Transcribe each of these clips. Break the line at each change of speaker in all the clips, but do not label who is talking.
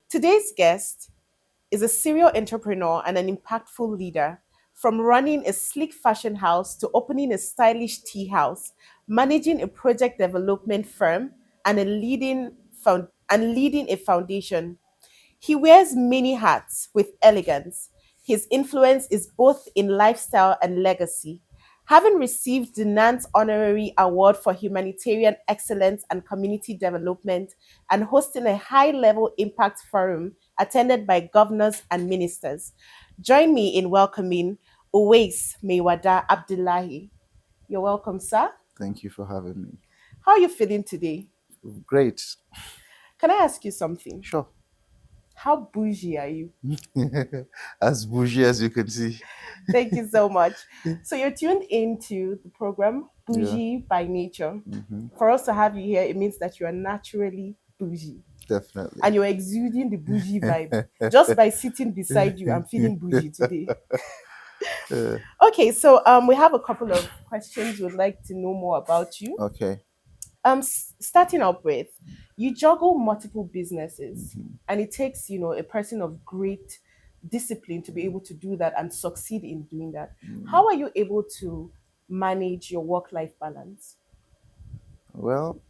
Today's guest is a serial entrepreneur and an impactful leader. From running a sleek fashion house to opening a stylish tea house, managing a project development firm, and leading a foundation. He wears many hats with elegance. His influence is both in lifestyle and legacy. Having received the Nance Honorary Award for Humanitarian Excellence and Community Development and hosting a high level impact forum attended by governors and ministers. Join me in welcoming Uwais Mewada Abdullahi. You're welcome, sir.
Thank you for having me.
How are you feeling today?
Great.
Can I ask you something?
Sure.
How bougie are you?
As bougie as you can see.
Thank you so much. So you're tuned into the program
Yeah.
Bougie by Nature.
hmm
For us to have you here, it means that you are naturally bougie
Definitely.
and you're exuding the bougie vibe. Just by sitting beside you, I'm feeling bougie today.
Uh,
Okay, so we have a couple of questions we'd like to know more about you.
okay.
Starting up with, you juggle multiple businesses,
hmm
and it takes a person of great discipline to be able to do that and succeed in doing that. How are you able to manage your work-life balance?
Well,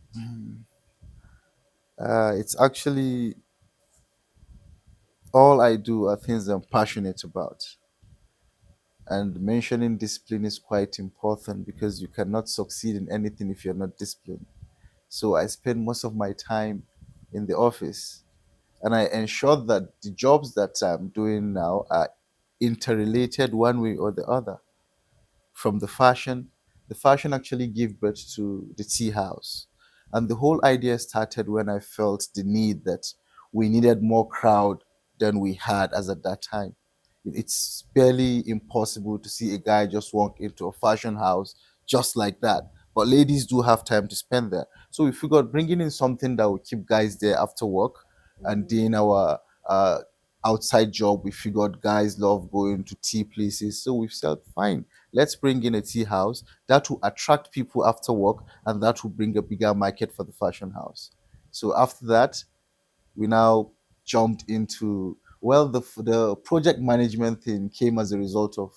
it's actually all I do are things I'm passionate about. And mentioning discipline is quite important because you cannot succeed in anything if you're not disciplined. So I spend most of my time in the office and I ensure that the jobs that I'm doing now are interrelated one way or the other. From the fashion actually gave birth to the tea house. And the whole idea started when I felt the need that we needed more crowd than we had as at that time. It's barely impossible to see a guy just walk into a fashion house just like that. But ladies do have time to spend there. So we figured bringing in something that will keep guys there after work and
Mhm.
doing our outside job. We figured guys love going to tea places. So we said, fine, let's bring in a tea house that will attract people after work and that will bring a bigger market for the fashion house. So after that, we now jumped into, well, the project management thing came as a result of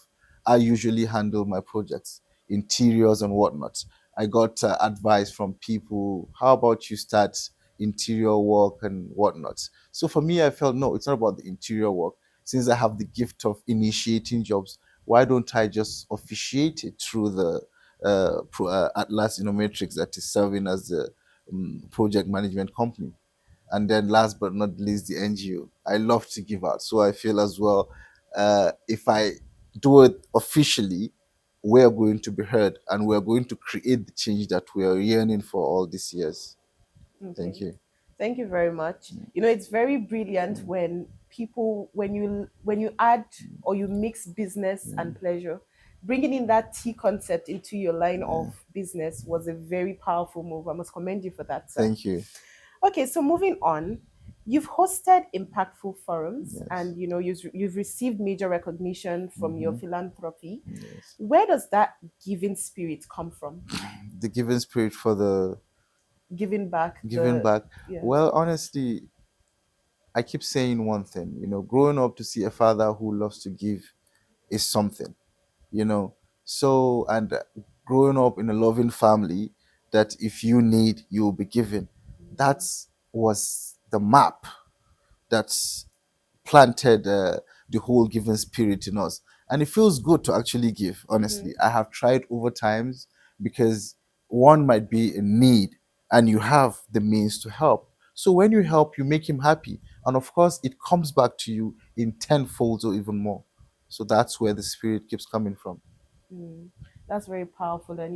I usually handle my projects, interiors and whatnot. I got advice from people, how about you start interior work and whatnot. So for me, I felt no, it's not about the interior work. Since I have the gift of initiating jobs, why don't I just officiate it through the Atlas Innomatrix that is serving as the project management company? And then last but not least, the NGO. I love to give out. So I feel as well, if I do it officially, we're going to be heard and we're going to create the change that we're yearning for all these years.
Okay.
Thank you.
Thank you very much. It's very brilliant when when you add or you mix business and pleasure. Bringing in that tea concept into your line of business was a very powerful move. I must commend you for that, sir.
Thank you.
Okay, so moving on, you've hosted impactful forums
Yes.
and you've received major recognition from your
hmm
philanthropy.
Yes.
Where does that giving spirit come from?
The giving spirit for the
Giving back
giving
the
back.
yeah.
Well, honestly, I keep saying one thing, growing up to see a father who loves to give is something, you know. So, and growing up in a loving family that if you need, you will be given. That was the map that's planted the whole giving spirit in us. And it feels good to actually give, honestly.
Mhm.
I have tried over times because one might be in need and you have the means to help. So when you help, you make him happy. And of course, it comes back to you in tenfold or even more. So that's where the spirit keeps coming from.
Mm, that's very powerful, and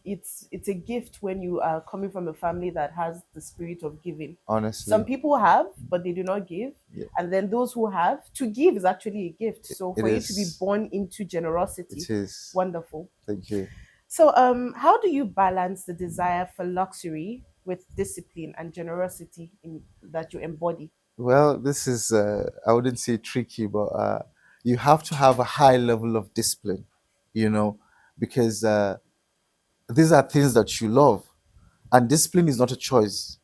it's a gift when you are coming from a family that has the spirit of giving. Some
Honestly,
people have, but they do not give,
yeah,
and then those who have to give is actually a gift. So
it
for you to be
is.
born into
It
generosity,
is.
wonderful.
Thank you.
So how do you balance the desire for luxury with discipline and generosity in that you embody?
Well, this is, I wouldn't say tricky, but you have to have a high level of discipline, you know, because these are things that you love. And discipline is not a choice.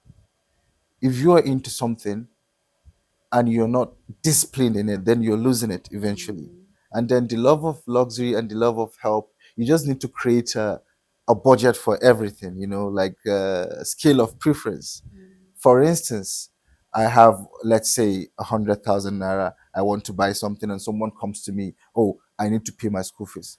If you are into something and you're not disciplined in it, then you're losing it eventually.
Mm,
And then the love of luxury and the love of help, you just need to create a budget for everything, like a scale of preference.
mm,
For instance, I have, let's say, 100,000 naira. I want to buy something, and someone comes to me, oh, I need to pay my school fees.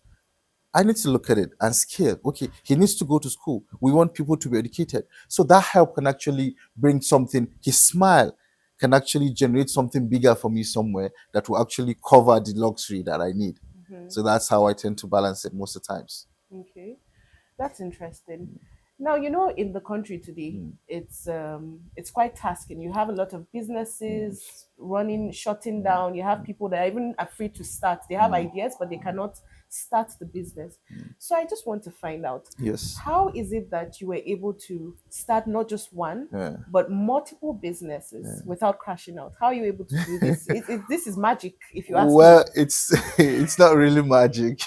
I need to look at it and scale. Okay, he needs to go to school. We want people to be educated. So that help can actually bring something. His smile can actually generate something bigger for me somewhere that will actually cover the luxury that I need.
mhm.
So that's how I tend to balance it most of the times.
Okay. That's interesting. Now, in the country today,
Mm,
it's quite tasking. You have a lot of
mm,
businesses running, shutting
mm,
down. You have people that are even afraid to start. They have
mm,
ideas, but they cannot start the business.
mm.
So I just want to find out,
Yes.
how is it that you were able to start not just one,
Yeah.
but multiple businesses without crashing out? How are you able to do this? This is magic, if you ask me.
Well, it's it's not really magic.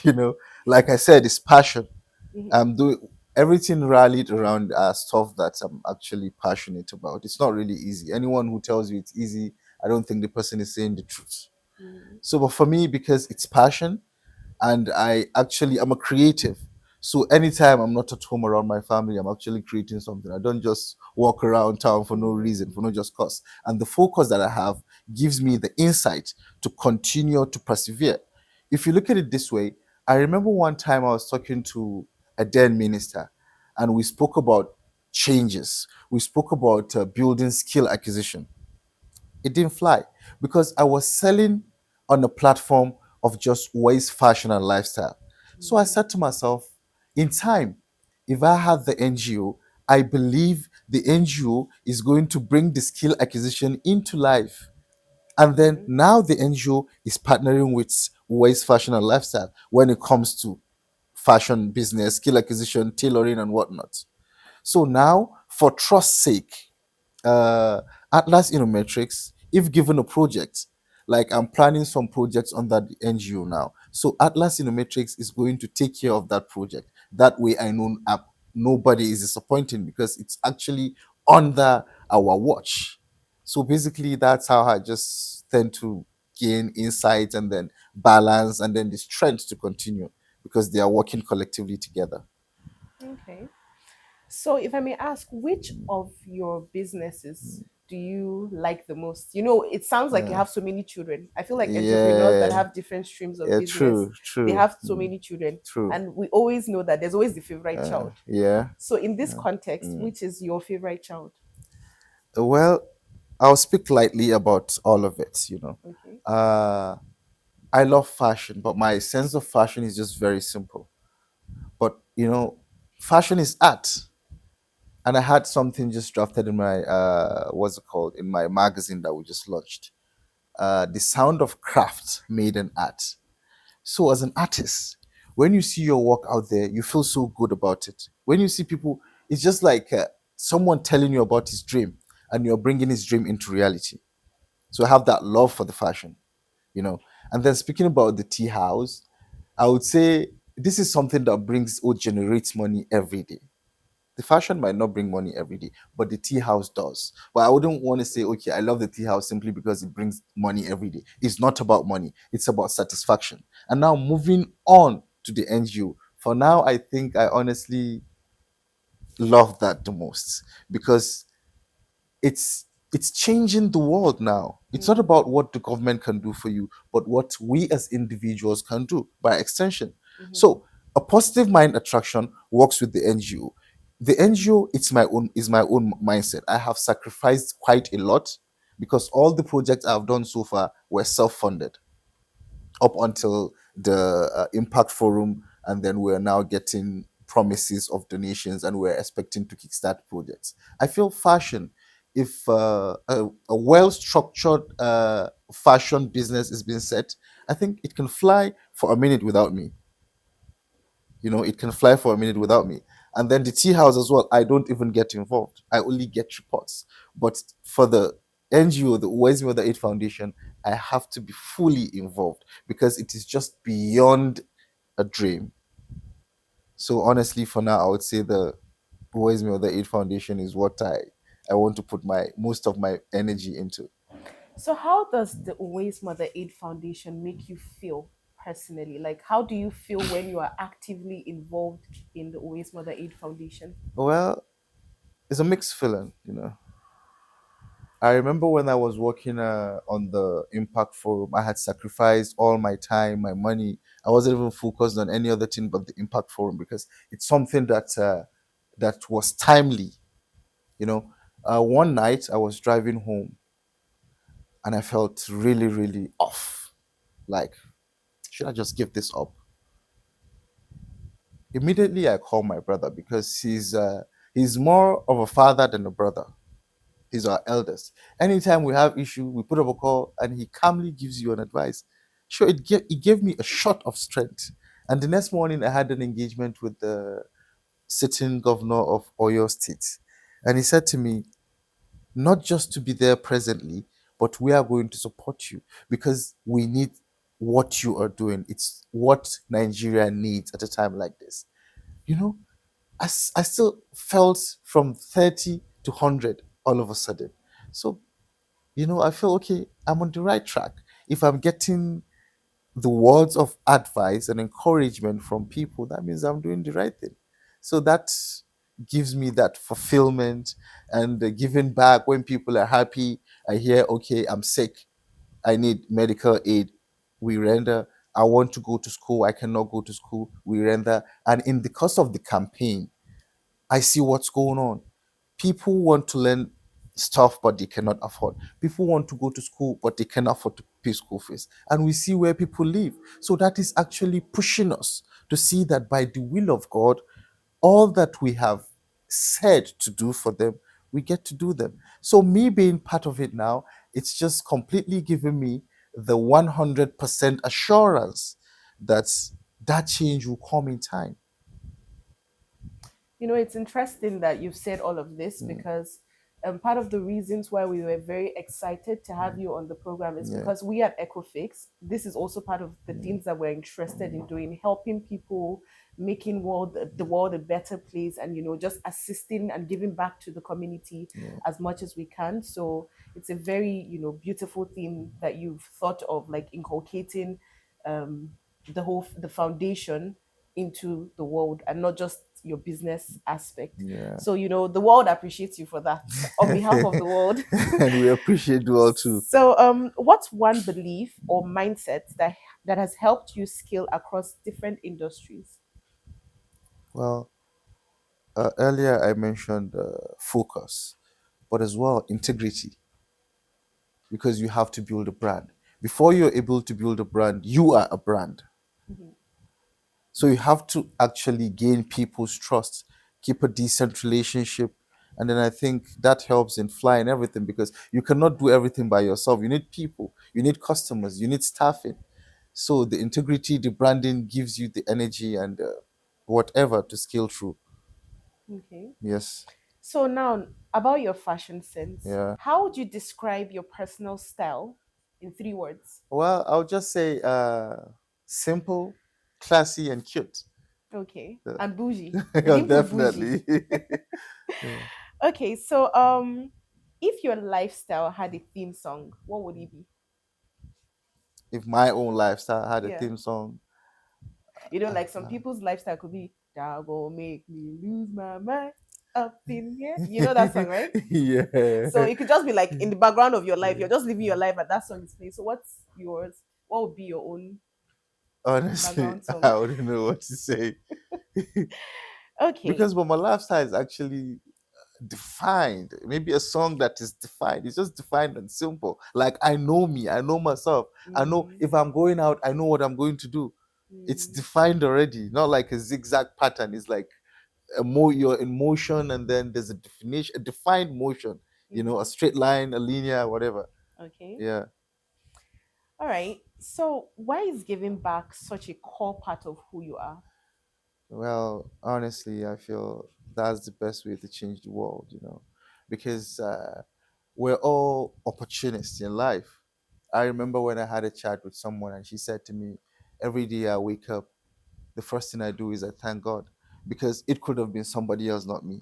Like I said, it's passion.
Mhm,
I'm doing everything rallied around stuff that I'm actually passionate about. It's not really easy. Anyone who tells you it's easy, I don't think the person is saying the truth.
mhm,
So, but for me, because it's passion, and I'm a creative. So anytime I'm not at home around my family, I'm actually creating something. I don't just walk around town for no reason,
mhm,
for no just cause. And the focus that I have gives me the insight to continue to persevere. If you look at it this way, I remember one time I was talking to a then minister, and we spoke about changes. We spoke about building skill acquisition. It didn't fly because I was selling on a platform of just waste, fashion, and lifestyle. So I
mhm,
said to myself, in time, if I had the NGO, I believe the NGO is going to bring the skill acquisition into life. And then
mhm,
now the NGO is partnering with waste, fashion, and lifestyle when it comes to fashion business, skill acquisition, tailoring, and whatnot. So now, for trust's sake, uh, Atlas Innometrics, if given a project, like I'm planning some projects under the NGO now. So Atlas Innometrics is going to take care of that project. That way I know nobody is disappointing because it's actually under our watch. So basically that's how I just tend to gain insight and then balance and then the strength to continue because they are working collectively together.
okay. So, if I may ask, which of your businesses do you like the most? It sounds like you
Yeah.
have so many children. I feel like entrepreneurs that
Yeah.
have different streams of
Yeah,
business,
true,
they
true.
have so many children.
True.
And we always know that there's always the favorite child.
Yeah.
So, in this
Yeah.
context,
Mm.
which is your favorite child?
Well, I'll speak lightly about all of it.
Okay.
Uh, I love fashion, but my sense of fashion is just very simple. But fashion is art. And I had something just drafted in my, what's it called, in my magazine that we just launched. The sound of craft made an art. So, as an artist, when you see your work out there, you feel so good about it. When you see people, it's just like someone telling you about his dream and you're bringing his dream into reality. So, I have that love for the fashion. And then, speaking about the tea house, I would say this is something that brings or generates money every day. The fashion might not bring money every day, but the tea house does. But I wouldn't want to say, okay, I love the tea house simply because it brings money every day. It's not about money, it's about satisfaction. And now moving on to the NGO. For now, I think I honestly love that the most because it's it's changing the world now. It's not
Mm,
about what the government can do for you, but what we as individuals can do by extension.
mhm,
So a positive mind attraction works with the NGO. The NGO, it's my own mindset. I have sacrificed quite a lot because all the projects I've done so far were self-funded up until the impact forum, and then we're now getting promises of donations and we're expecting to kickstart projects. I feel fashion, if a well-structured fashion business is being set, I think it can fly for a minute without me. It can fly for a minute without me. And then the tea house as well, I don't even get involved. I only get reports. But for the NGO, the Uwais Mother Aid Foundation, I have to be fully involved because it is just beyond a dream. So honestly, for now, I would say the Uwais Mother Aid Foundation is what I want to put my most of my energy into.
So, how does the Uwais Mother Aid Foundation make you feel personally? Like, how do you feel when you are actively involved in the Uwais Mother Aid Foundation?
Well, it's a mixed feeling, you know. I remember when I was working on the Impact Forum, I had sacrificed all my time, my money. I wasn't even focused on any other thing but the Impact Forum because it's something that was timely. You know, one night I was driving home and I felt really, really off. Like, should I just give this up? Immediately, I called my brother because he's more of a father than a brother. He's our eldest. Anytime we have issue, we put up a call and he calmly gives you an advice. Sure, it gave me a shot of strength. And the next morning, I had an engagement with the sitting governor of Oyo State. And he said to me, not just to be there presently, but we are going to support you because we need what you are doing. It's what Nigeria needs at a time like this. You know, I still felt from 30 to 100 all of a sudden. So, I feel okay, I'm on the right track. If I'm getting the words of advice and encouragement from people, that means I'm doing the right thing. So that gives me that fulfillment and giving back when people are happy. I hear, okay, I'm sick, I need medical aid. We render. I want to go to school, I cannot go to school. We render. And in the course of the campaign, I see what's going on. People want to learn stuff, but they cannot afford. People want to go to school, but they cannot afford to pay school fees. And we see where people live. So that is actually pushing us to see that by the will of God, all that we have said to do for them, we get to do them. So me being part of it now, it's just completely giving me the 100% assurance that that change will come in time.
You know, it's interesting that you've said all of this
Mm,
because part of the reasons why we were very excited to have you on the program is
yeah,
because we at Ecofix, this is also part of the
yeah,
things that we're interested in doing, helping people, making the world a better place, and just assisting and giving back to the community
yeah,
as much as we can. So it's a very beautiful theme that you've thought of, like inculcating um, the foundation into the world and not just your business aspect.
yeah.
So, the world appreciates you for that on behalf of the world.
And we appreciate you all too.
So, what's one belief or mindset that has helped you scale across different industries?
Well, earlier I mentioned focus, but as well integrity, because you have to build a brand. Before you're able to build a brand, you are a brand.
Mhm.
So you have to actually gain people's trust, keep a decent relationship. And then I think that helps in flying everything because you cannot do everything by yourself. You need people, you need customers, you need staffing. So the integrity, the branding gives you the energy and whatever to scale through.
Okay.
Yes.
So now about your fashion sense,
Yeah.
how would you describe your personal style in 3 words?
Well, I'll just say simple, classy, and cute.
Okay.
Yeah.
And bougie. You
Yeah,
didn't put bougie.
definitely. Yeah.
Okay, so if your lifestyle had a theme song, what would it be?
If my own lifestyle had a
Yeah.
theme song,
Like some people's lifestyle could be that will make me lose my mind up in here. You know that song, right? So
yeah.
it could just be like in the background of your life. You're just living your life and that song is playing. So what's yours? What would be your own
Honestly,
background song?
I wouldn't know what to say
Okay.
because but my lifestyle is actually defined. Maybe a song that is defined. It's just defined and simple. Like I know me, I know myself. I know
Mm,
if I'm going out, I know what I'm going to do. It's
mm,
defined already, not like a zigzag pattern. It's like you're in motion and then there's a definition, a defined motion, a
mm-hmm.
straight line, a linear, whatever.
Okay.
Yeah.
All right. So why is giving back such a core part of who you are?
Well, honestly, I feel that's the best way to change the world, because we're all opportunists in life. I remember when I had a chat with someone and she said to me, every day I wake up, the first thing I do is I thank God because it could have been somebody else, not me.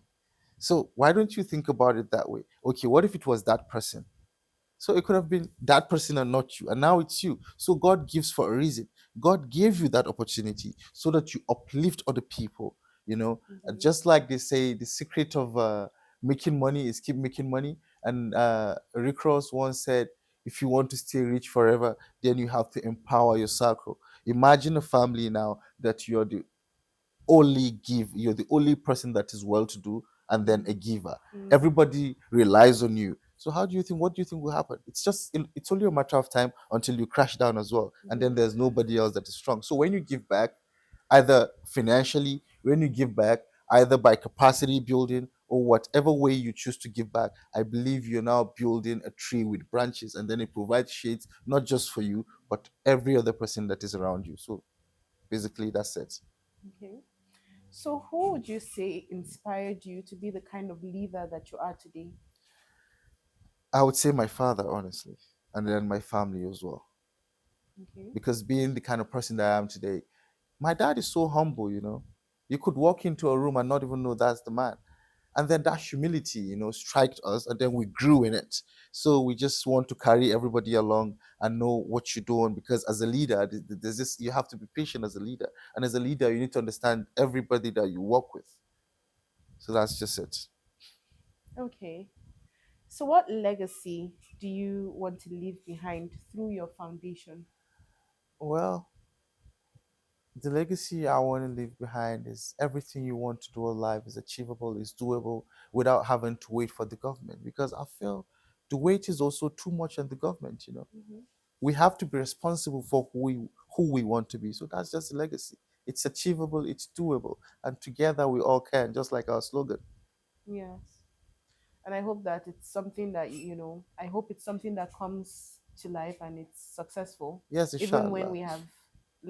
So why don't you think about it that way? Okay, what if it was that person? So it could have been that person and not you. And now it's you. So God gives for a reason. God gave you that opportunity so that you uplift other people. You know, and
Mm-hmm.
just like they say, the secret of making money is keep making money. And Rick Ross once said, if you want to stay rich forever, then you have to empower your circle. Imagine a family now that you're the only person that is well to do and then a giver.
Mm.
Everybody relies on you. So what do you think will happen? It's only a matter of time until you crash down as well, and then
Mm-hmm.
there's nobody else that is strong. So when you give back, either financially, when you give back, either by capacity building or whatever way you choose to give back, I believe you're now building a tree with branches, and then it provides shades not just for you but every other person that is around you. So basically that's it.
Okay. So, who would you say inspired you to be the kind of leader that you are today?
I would say my father, honestly, and then my family as well.
Okay.
Because being the kind of person that I am today, my dad is so humble, you know. You could walk into a room and not even know that's the man. And then that humility, striked us, and then we grew in it. So we just want to carry everybody along and know what you're doing. Because as a leader, there's this, you have to be patient as a leader. And as a leader, you need to understand everybody that you work with. So that's just it.
Okay. So, what legacy do you want to leave behind through your foundation?
Well, the legacy I want to leave behind is everything you want to do in life is achievable, is doable without having to wait for the government. Because I feel the weight is also too much on the government.
Hmm.
We have to be responsible for who we want to be. So that's just the legacy. It's achievable, it's doable, and together we all can, just like our slogan.
Yes. And I hope that it's something that, I hope it's something that comes to life and it's successful,
Yes,
even when
inshallah.
we have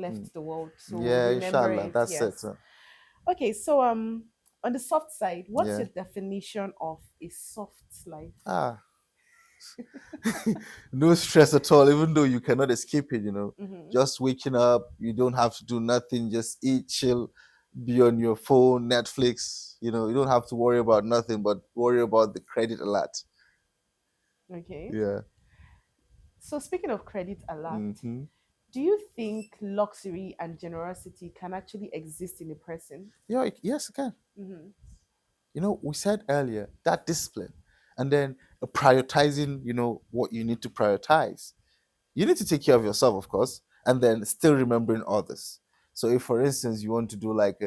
Mm.
left the world. So we'll
Yeah,
remember
inshallah.
it.
That's it.
Yes. Okay. So, on the soft side, what's
Yeah.
your definition of a soft life?
Ah, no stress at all, even though you cannot escape it.
Mm-hmm.
Just waking up, you don't have to do nothing, just eat, chill, be on your phone, Netflix. You don't have to worry about nothing but worry about the credit alert.
Okay.
Yeah.
So, speaking of credit a lot,
Hmm.
do you think luxury and generosity can actually exist in a person?
Yeah, yes, it can.
Mm-hmm.
We said earlier that discipline, and then prioritizing, what you need to prioritize. You need to take care of yourself, of course, and then still remembering others. So if, for instance, you want to do like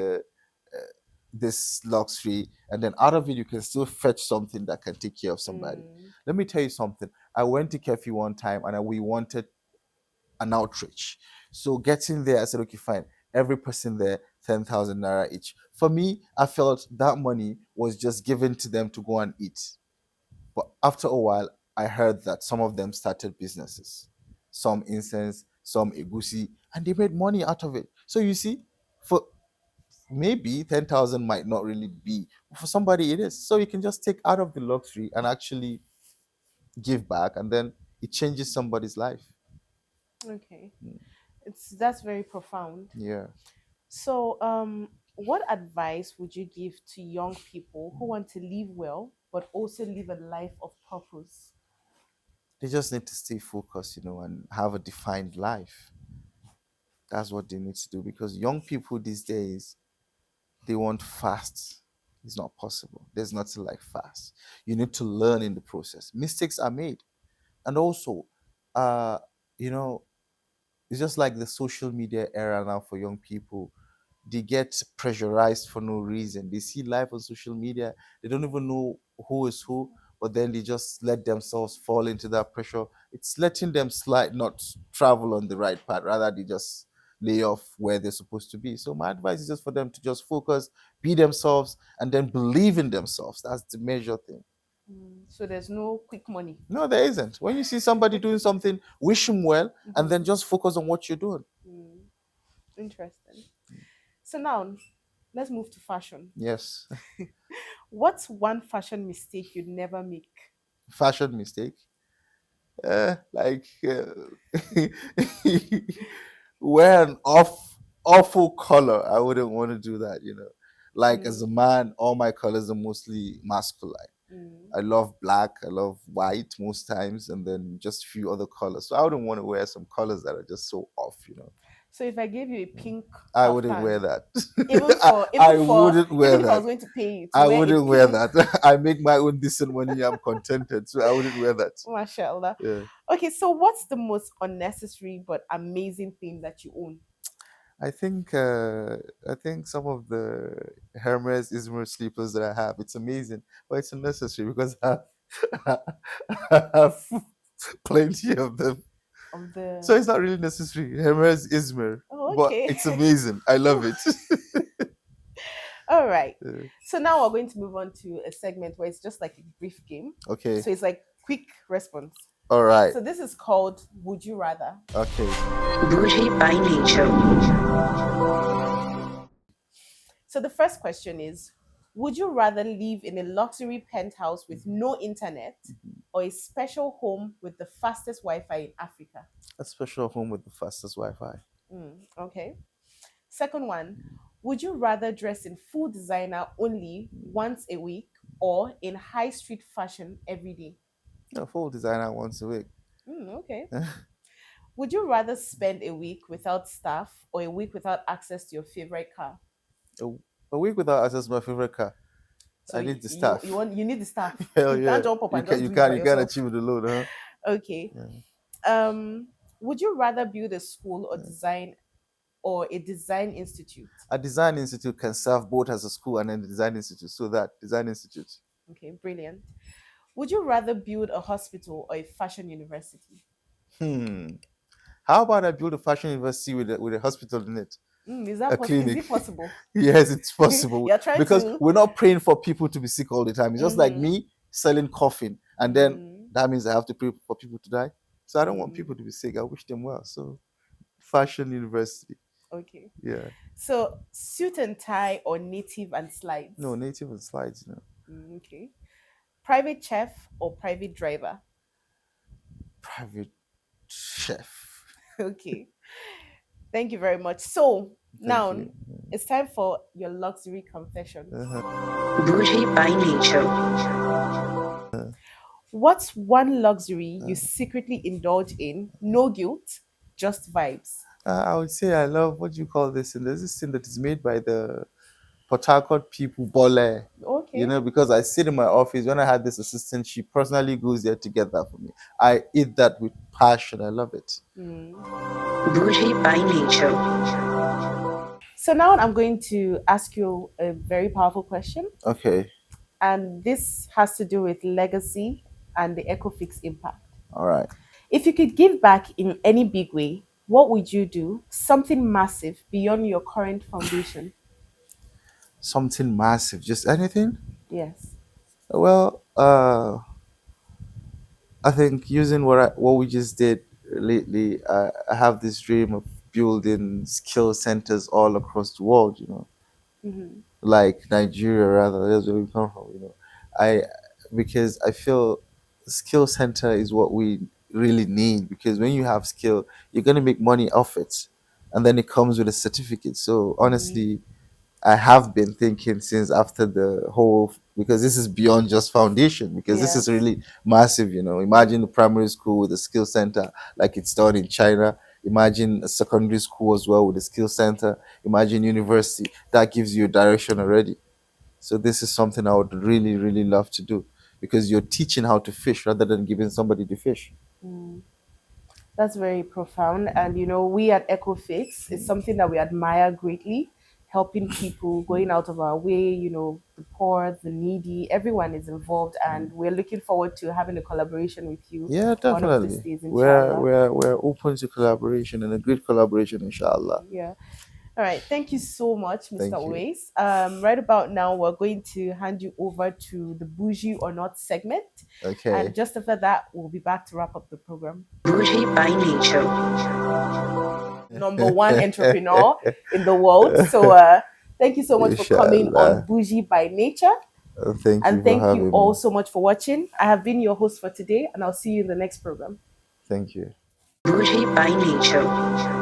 this luxury, and then out of it you can still fetch something that can take care of somebody.
Mm,
Let me tell you something. I went to Kefi one time, and we wanted an outreach. So getting there, I said, okay, fine. Every person there, 10,000 naira each. For me, I felt that money was just given to them to go and eat. But after a while, I heard that some of them started businesses, some incense, some egusi, and they made money out of it. So you see, for maybe 10,000 might not really be, for somebody it is. So you can just take out of the luxury and actually give back, and then it changes somebody's life.
okay. That's very profound.
Yeah.
So, what advice would you give to young people who want to live well but also live a life of purpose?
They just need to stay focused, and have a defined life. That's what they need to do, because young people these days, they want fast. It's not possible. There's nothing like fast. You need to learn in the process. Mistakes are made. And also, uh, you know, it's just like the social media era now for young people. They get pressurized for no reason. They see life on social media. They don't even know who is who, but then they just let themselves fall into that pressure. It's letting them slide, not travel on the right path. Rather, they just lay off where they're supposed to be. So my advice is just for them to just focus, be themselves, and then believe in themselves. That's the major thing.
So there's no quick money.
No, there isn't. When you see somebody doing something, wish them well, and then
Mhm.
just focus on what you're doing.
Mm, interesting. So now, let's move to fashion.
Yes.
What's one fashion mistake you'd never make?
Fashion mistake. Like wear an awful color. I wouldn't want to do that. Like as a
Mm,
man, all my colors are mostly masculine.
Mm.
I love black, I love white most times, and then just a few other colors. So I wouldn't want to wear some colors that are just so off.
So if I gave you a pink
I wouldn't wear
kaftan,
that.
even for
I wouldn't wear
even if I
that.
was going to pay you to
I
wear a
wouldn't wear
pink,
that. I make my own decent money. I'm contented, so I wouldn't wear that.
mashallah.
Yeah.
Okay, so what's the most unnecessary but amazing thing that you own?
I think I think some of the Hermes Izmir sleepers that I have, it's amazing, but it's unnecessary because I have plenty of them.
Of
So
the
it's not really necessary. Hermes Izmir,
Oh,
but
okay.
it's amazing. I love it.
All right.
Yeah.
So now we're going to move on to a segment where it's just like a brief game.
Okay.
So it's like quick response.
All right.
So this is called Would You Rather.
Okay.
Bougie by nature.
So the first question is, would you rather live in a luxury penthouse with no internet or a special home with the fastest Wi-Fi in Africa?
A special home with the fastest Wi-Fi.
Okay. Second one, would you rather dress in full designer only once a week or in high street fashion every day?
A full designer once a week.
Okay. Would you rather spend a week without staff or a week without access to your favorite car?
a, a week without access to my favorite car.
So
I need the staff.
you need the staff.
Hell
You can't
yeah.
jump up
You
and
can
just
you
do it
can
by
you can
yourself.
achieve it alone, huh?
Okay.
Yeah.
Would you rather build a school or a design institute?
A design institute can serve both as a school and then the design institute. So that design institute.
Okay, brilliant. Would you rather build a hospital or a fashion university?
Hmm. How about I build a fashion university with a hospital in it? A
Is
clinic.
it possible?
Yes, it's possible.
You're trying
Because
to.
we're not praying for people to be sick all the time. It's just like
Mm-hmm,
me selling coffin. And then
mm-hmm,
that means I have to pray for people to die. So I don't want
mm.
people to be sick. I wish them well. So fashion university.
Okay.
Yeah.
So suit and tie or native and
No,
slides?
native and slides.
Okay. Private chef or private driver?
Private chef.
Okay. Thank you very much. So
Thank
now
you.
it's time for your luxury confession.
Uh-huh.
Bougie by nature.
What's one luxury you secretly indulge in? No guilt, just vibes.
I would say I love what you call this, and there's this thing that is made by the Port Harcourt people, Bole.
Okay.
Because I sit in my office. When I had this assistant, she personally goes there to get that for me. I eat that with passion. I love it.
Mm.
Bougie by nature.
So now I'm going to ask you a very powerful question,
Okay.
and this has to do with legacy and the EcoFix impact.
All right.
If you could give back in any big way, what would you do? Something massive beyond your current foundation.
Something massive. Just anything?
Yes.
Well, I think using what we just did lately, I have this dream of building skill centers all across the world.
Hmm.
Like Nigeria, rather. That's where we come from. I Because I feel skill center is what we really need. Because when you have skill, you're gonna make money off it, and then it comes with a certificate. So
Hmm.
honestly, I have been thinking since after the whole, because this is beyond just foundation, because this is
Yes.
really massive. Imagine a primary school with a skill center like it's done in China. Imagine a secondary school as well with a skill center. Imagine university. That gives you a direction already. So this is something I would really, really love to do because you're teaching how to fish rather than giving somebody the fish.
Mm. That's very profound. And we at EcoFix is something that we admire greatly, helping people, going out of our way, the poor, the needy, everyone is involved. And we're looking forward to having a collaboration with you
Yeah,
one of these
definitely.
days,
We're
inshallah.
we're we're open to collaboration and a great collaboration, inshallah.
Yeah. All right. Thank you so much, Mr.
Thank you.
Uwais. Right about now, we're going to hand you over to the Bougie or Not segment. And
Okay.
just after that, we'll be back to wrap up the program.
Bougie by nature.
Number one entrepreneur in the world. So, thank you so much for coming on
Inshallah.
Bougie by Nature.
Thank you
And
for
thank you
having
all
me.
so much for watching. I have been your host for today, and I'll see you in the next program.
Thank you.
Bougie by nature.